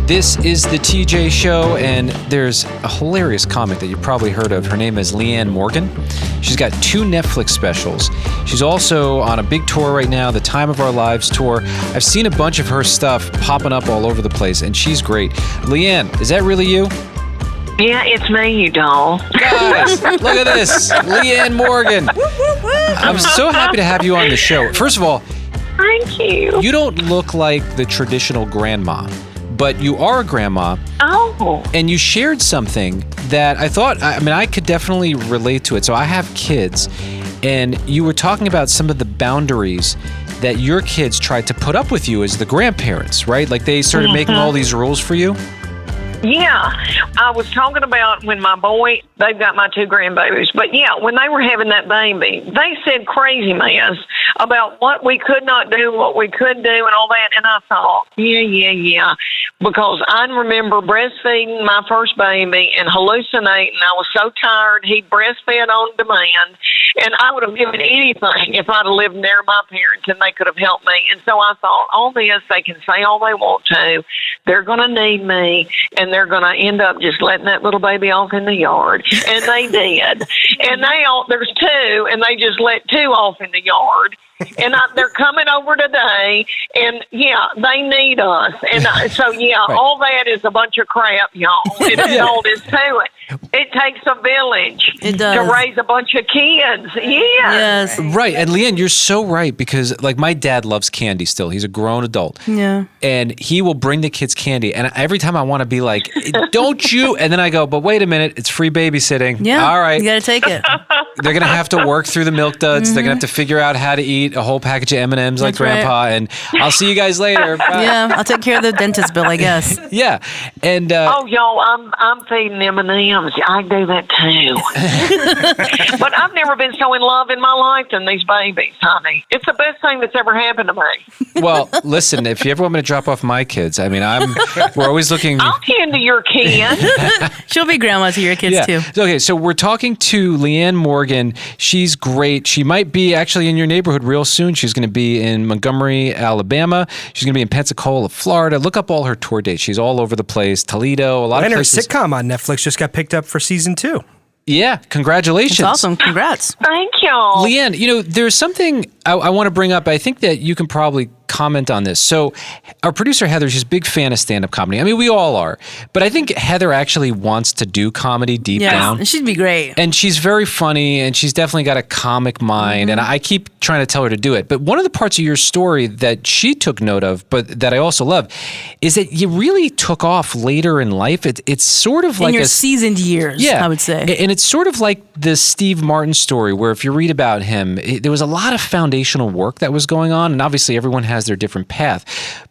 This is the TJ Show, and there's a hilarious comic that you probably heard of. Her name is Leanne Morgan. She's got 2 Netflix specials. She's also on a big tour right now, the Time of Our Lives tour. I've seen a bunch of her stuff popping up all over the place, and she's great. Leanne, is that really you? Yeah, it's me, you doll. Guys, look at this. Leanne Morgan. I'm so happy to have you on the show. First of all, thank you. You don't look like the traditional grandma, but you are a grandma. Oh. And you shared something that I could definitely relate to it. So I have kids, and you were talking about some of the boundaries that your kids tried to put up with you as the grandparents, right? Like they started making all these rules for you. Yeah, I was talking about when my boy, they've got my 2 grandbabies, but yeah, when they were having that baby, they said crazy mess about what we could not do, what we could do, and all that, and I thought, yeah, because I remember breastfeeding my first baby and hallucinating. I was so tired, he breastfed on demand, and I would have given anything if I'd have lived near my parents and they could have helped me, and so I thought, all this, they can say all they want to, they're going to need me, and they're going to end up just letting that little baby off in the yard. And they did. And there's 2, and they just let 2 off in the yard. And they're coming over today, and yeah, they need us. And so, yeah, right. All that is a bunch of crap, y'all. It's all this to it. It takes a village to raise a bunch of kids. Yes. Right. And Leanne, you're so right, because like my dad loves candy still. He's a grown adult. Yeah. And he will bring the kids candy. And every time I want to be like, don't you? And then I go, but wait a minute, it's free babysitting. Yeah. All right. You got to take it. They're going to have to work through the milk duds. Mm-hmm. They're going to have to figure out how to eat a whole package of M&Ms like Grandpa. Right. And I'll see you guys later. Bye. Yeah. I'll take care of the dentist bill, I guess. Yeah. And y'all, I'm feeding M&Ms. I do that too. But I've never been so in love in my life than these babies, honey. It's the best thing that's ever happened to me. Well, listen, if you ever want me to drop off my kids, I mean, we're always looking. I'll tend to your kids. She'll be grandma to your kids too. Okay, so we're talking to Leanne Morgan. She's great. She might be actually in your neighborhood real soon. She's going to be in Montgomery, Alabama. She's going to be in Pensacola, Florida. Look up all her tour dates. She's all over the place. Toledo, a lot of places. And her sitcom on Netflix just got picked up for season 2. Yeah, congratulations. That's awesome. Congrats. Thank y'all. Leanne, there's something I want to bring up. I think that you can probably comment on this. So our producer, Heather, she's a big fan of stand-up comedy. I mean, we all are. But I think Heather actually wants to do comedy deep down. And she'd be great. And she's very funny, and she's definitely got a comic mind. Mm-hmm. And I keep trying to tell her to do it. But one of the parts of your story that she took note of, but that I also love, is that you really took off later in life. It's sort of like in your seasoned years, I would say. And it's sort of like the Steve Martin story, where if you read about him, there was a lot of foundational work that was going on. And obviously everyone has their different path.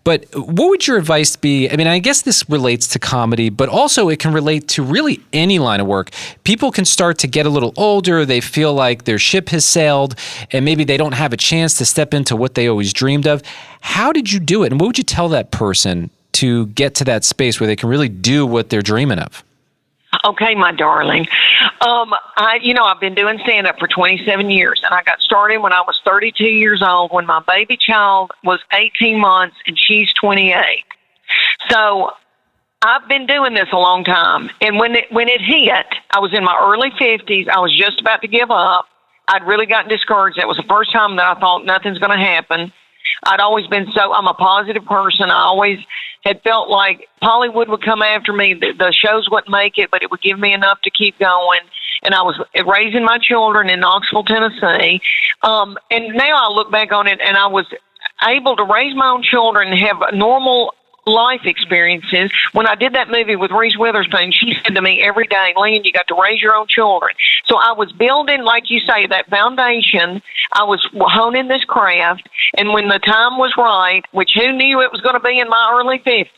But what would your advice be? I mean, I guess this relates to comedy, but also it can relate to really any line of work. People can start to get a little older. They feel like their ship has sailed, and maybe they don't have a chance to step into what they always dreamed of. How did you do it? And what would you tell that person to get to that space where they can really do what they're dreaming of? Okay, my darling. I've been doing stand-up for 27 years, and I got started when I was 32 years old, when my baby child was 18 months, and she's 28. So I've been doing this a long time. And when it hit, I was in my early 50s. I was just about to give up. I'd really gotten discouraged. That was the first time that I thought nothing's going to happen. I'd always been I'm a positive person. I always had felt like Hollywood would come after me. The shows wouldn't make it, but it would give me enough to keep going. And I was raising my children in Knoxville, Tennessee. And now I look back on it, and I was able to raise my own children and have normal life experiences. When I did that movie with Reese Witherspoon, she said to me every day, Leanne, you got to raise your own children. So I was building, like you say, that foundation. I was honing this craft. And when the time was right, which who knew it was going to be in my early 50s,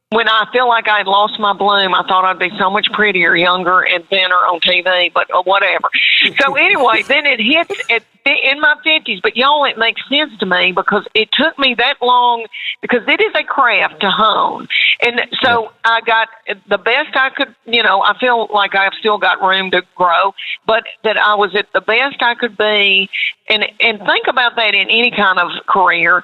when I feel like I had lost my bloom, I thought I'd be so much prettier, younger, and thinner on TV, but whatever. So anyway, then it hits in my 50s. But y'all, it makes sense to me because it took me that long, because it is a craft to hone. And so I got the best I could, I feel like I've still got room to grow, but that I was at the best I could be. And think about that in any kind of career.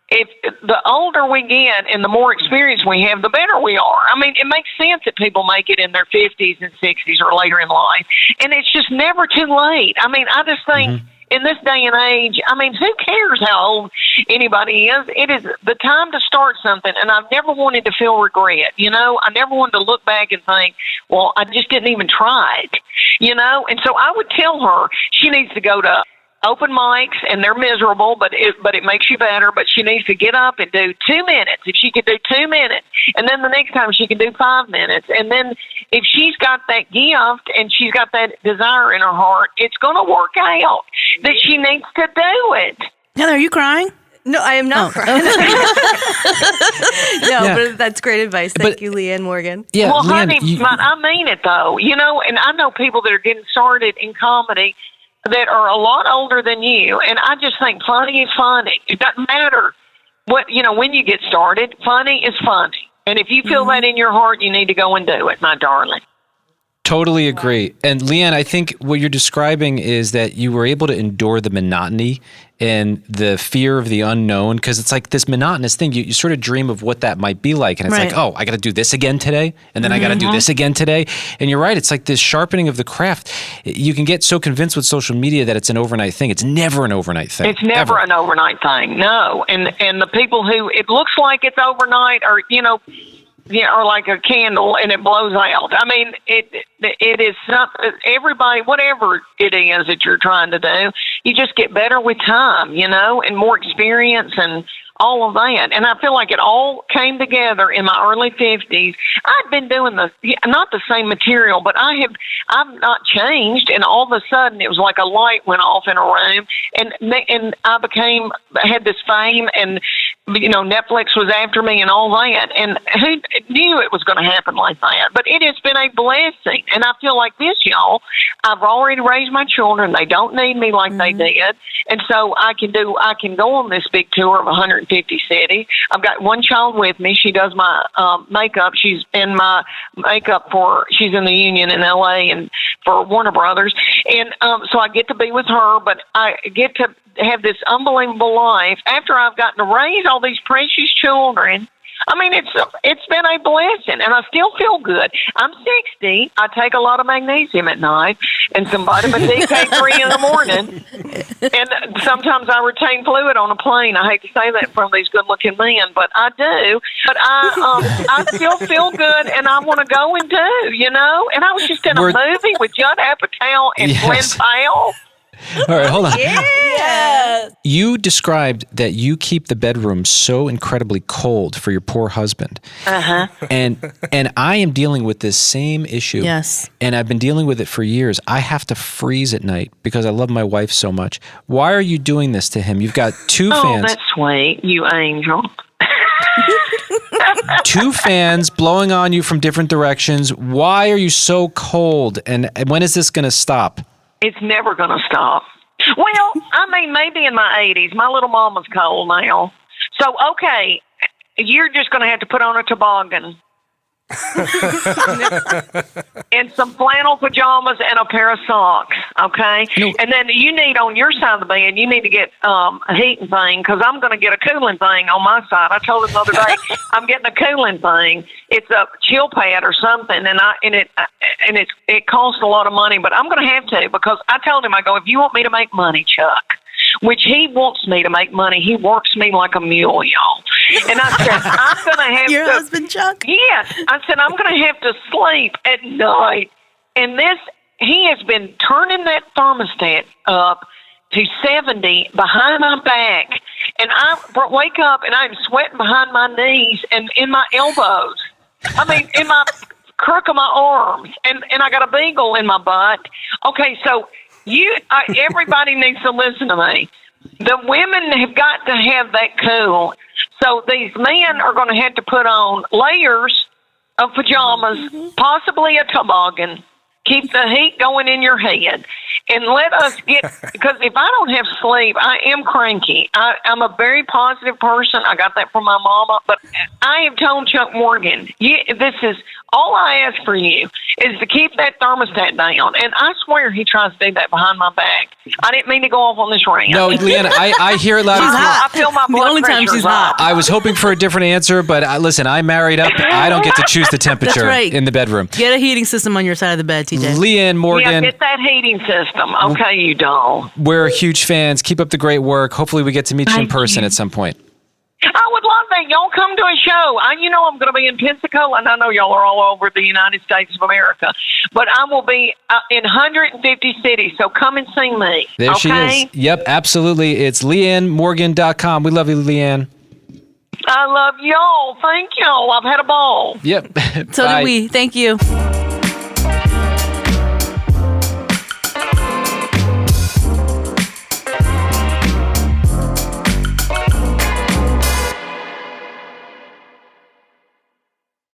if the older we get and the more experience we have, the better we are. I mean, it makes sense that people make it in their 50s and 60s or later in life. And it's just never too late. I mean, I just think in this day and age, I mean, who cares how old anybody is? It is the time to start something. And I've never wanted to feel regret. You know, I never wanted to look back and think, well, I just didn't even try it, you know? And so I would tell her she needs to go to open mics, and they're miserable, but it makes you better. But she needs to get up and do 2 minutes. If she could do 2 minutes, and then the next time she can do 5 minutes, and then if she's got that gift and she's got that desire in her heart, it's going to work out. That she needs to do it. Heather, are you crying? No, I am not crying. But that's great advice. Thank you, Leanne Morgan. Yeah, well, Leanne, honey, I mean it though. You know, and I know people that are getting started in comedy that are a lot older than you, and I just think funny is funny. It doesn't matter what, you know, when you get started, funny is funny. And if you feel that in your heart, you need to go and do it, my darling. Totally agree. And Leanne, I think what you're describing is that you were able to endure the monotony and the fear of the unknown, because it's like this monotonous thing. You sort of dream of what that might be like. And it's like, oh, I got to do this again today. And then I got to do this again today. And you're right. It's like this sharpening of the craft. You can get so convinced with social media that it's an overnight thing. It's never an overnight thing. It's never an overnight thing. No. And the people who it looks like it's overnight are, you know, or like a candle and it blows out. I mean, it is something, everybody, whatever it is that you're trying to do, you just get better with time, you know, and more experience and all of that. And I feel like it all came together in my early 50s. I'd been doing not the same material, but I've not changed. And all of a sudden it was like a light went off in a room, and I had this fame, and, you know, Netflix was after me and all that. And who knew it was going to happen like that? But it has been a blessing. And I feel like this, y'all, I've already raised my children. They don't need me like they did. And so I can go on this big tour of 150 cities. I've got one child with me. She does my makeup. She's in my makeup she's in the union in LA and for Warner Brothers. And so I get to be with her, but I get to have this unbelievable life after I've gotten to raise all these precious children. I mean, it's been a blessing, and I still feel good. I'm 60. I take a lot of magnesium at night and some vitamin D at 3 in the morning. And sometimes I retain fluid on a plane. I hate to say that from these good-looking men, but I do. But I still feel good, and I want to go and do, you know? And I was just in a movie with Judd Apatow and Glenn Powell. All right, hold on. Yeah. You described that you keep the bedroom so incredibly cold for your poor husband. And I am dealing with this same issue. Yes. And I've been dealing with it for years. I have to freeze at night because I love my wife so much. Why are you doing this to him? You've got 2 fans. Oh, that's sweet, you angel. 2 fans blowing on you from different directions. Why are you so cold? And when is this going to stop? It's never going to stop. Well, I mean, maybe in my 80s. My little mama's cold now. So, okay, you're just going to have to put on a toboggan. And some flannel pajamas and a pair of socks, okay? And then you need, on your side of the bed, you need to get a heating thing, because I'm going to get a cooling thing on my side. I told him the other day, I'm getting a cooling thing. It's a chill pad or something, and it costs a lot of money, but I'm going to have to, because I told him, I go, if you want me to make money, Chuck, which he wants me to make money, he works me like a mule, y'all. And I said, I'm going to have Your husband, Chuck? Yes. I said, I'm going to have to sleep at night. And he has been turning that thermostat up to 70 behind my back. And I wake up and I'm sweating behind my knees and in my elbows. I mean, in my crook of my arms. And I got a beagle in my butt. Okay, so everybody needs to listen to me. The women have got to have that cool. So these men are going to have to put on layers of pajamas, possibly a toboggan, keep the heat going in your head, and let us because if I don't have sleep, I am cranky. I'm a very positive person. I got that from my mama. But I have told Chuck Morgan, this is all I ask for you is to keep that thermostat down. And I swear he tries to do that behind my back. I didn't mean to go off on this rant. No, Leanne, I hear it loud and clear. I feel my blood only time pressure's she's up. hot. I was hoping for a different answer, but listen, I married up. I don't get to choose the temperature That's right. in the bedroom. Get a heating system on your side of the bed, TJ. Leanne Yeah, Morgan, get that heating system. Okay, you doll. we're huge fans. Keep up the great work. Hopefully we get to meet you in Thank person you. at some point. I would love that. Y'all come to a show. I'm going to be in Pensacola, and I know y'all are all over the United States of America, but I will be in 150 cities, so come and see me. There okay? she is. Yep, absolutely. It's LeanneMorgan.com. We love you, Leanne. I love y'all. Thank y'all. I've had a ball. Yep. So Bye. do we. Thank you.